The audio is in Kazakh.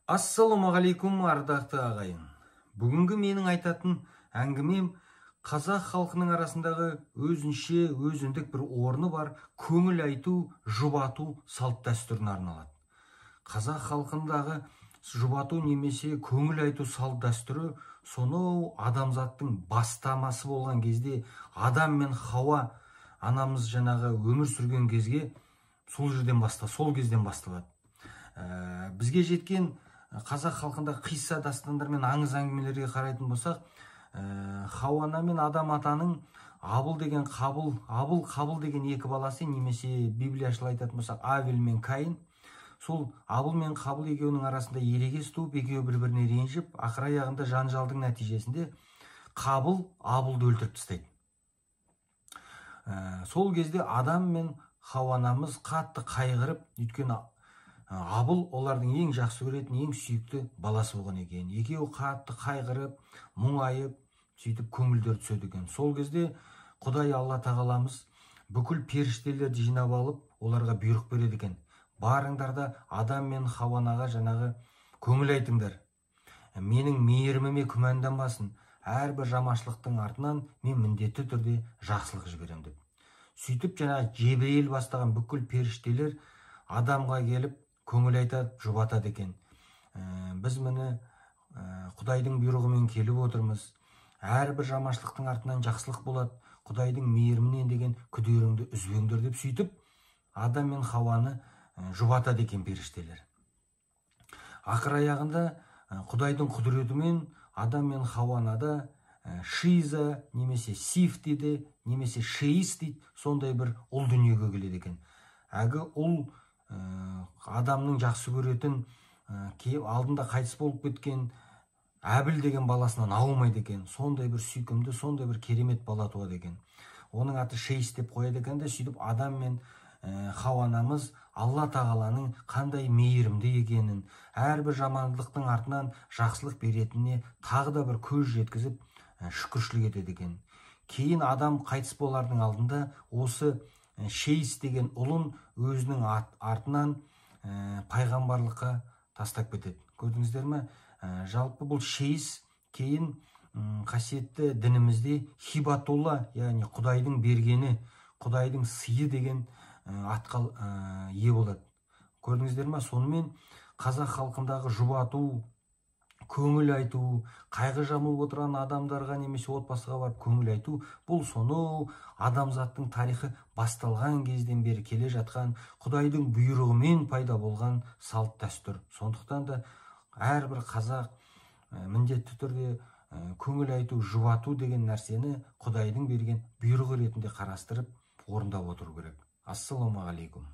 Ассалаумағалейкум, ардақты ағайын. Бүгінгі менің айтатын әңгімем қазақ халқының арасындағы өзінше өзіндік бір орны бар көңіл айту, жұбату салт дәстүріне арналады. Қазақ халқындағы жұбату немесе көңіл айту салт дәстүрі сонау адамзаттың бастамасы болған кезде Адам мен Хауа анамыз жаңағы өмір сүрген кезге сол кезден басталады. Бізге жеткен қазақ халқында қисса дастандар мен аңыз әңгімелерге қарайтын болсақ, Хауа ана мен Адам атаның Абыл Қабыл деген екі баласы, немесе библияшыл айтатын болсақ Авель мен Каин, сол Абыл мен Қабыл екеуінің арасында ерегес туып, екеуі бір-біріне ренжіп, ақыр аяғында жанжалдың нәтижесінде Қабыл Абылды өлтіріп тастайды. Сол кезде Адам мен Хауа анамыз қатты қайғырып, өйткені Абыл олардың ең жақсы көретін, ең сүйікті баласы болған екен. Екеуі қатты қайғырып, мұңайып, сөйтіп көңілдері түседі екен. Сол кезде Құдай Алла тағаламыз бүкіл періштелерді жинап алып, оларға бұйрық береді екен. Барыңдар да Адам мен Хауа анаға жаңағы көңіл айтыңдар. Менің мейіріміме күмәнданбасын. Әрбір жаманшылықтың артынан мен міндетті түрде жақсылық жіберем деп. Сөйтіп жаңағы Жебірейіл бастаған бүкіл періштелер Адамға келіп көңіл айтады, жұбатады екен. Біз міне Құдайдың бұйрығымен келіп отырмыз. Әрбір жаманшылықтың артынан жақсылық болады. Құдайдың мейірімінен деген күдеріңді үзбеңдер деп сөйтіп Адам мен Хауаны жұбатады екен періштелер. Ақыр аяғында Құдайдың құдіретімен Адам мен Хауанада Шиза немесе Сиф дейді, немесе Шеис дейді, сондай бір ұл дүниеге келеді екен. Әгі ұл Адамның жақсы көретін, алдында қайтыс болып кеткен Әбіл деген баласынан ауылмайды екен. Сондай бір сүйкімді, сондай бір керемет бала туады екен. Оның аты Шейс деп қояды екен де, сөйтіп Адам мен Хауа анамыз Алла тағаланың қандай мейірімді екенін, әрбір жамандықтың артынан жақсылық беретініне тағы да бір көз жеткізіп шүкіршілік етеді екен. Кейін Адам қайтыс болардың алдында осы Шейс деген ұлын өзінің артынан пайғамбарлыққа тастап кетеді. Көрдіңіздер ме? Жалпы бұл Шейс кейін қасиетті дінімізде Хибатулла, яғни Құдайдың бергені, Құдайдың сыйы деген атқа ие болады. Көрдіңіздер ме? Сонымен қазақ халқындағы жұбату, көңіл айту, қайғы жамылып отырған адамдарға немесе отбасыға барып көңіл айту, бұл сонау адамзаттың тарихы басталған кезден бері келе жатқан Құдайдың бұйрығымен пайда болған салт дәстүр. Сондықтан да әрбір қазақ міндетті түрде көңіл айту, жұбату деген нәрсені Құдайдың берген бұйрығы ретінде қарастырып орындап отыру керек. Ассалаумағалейкум.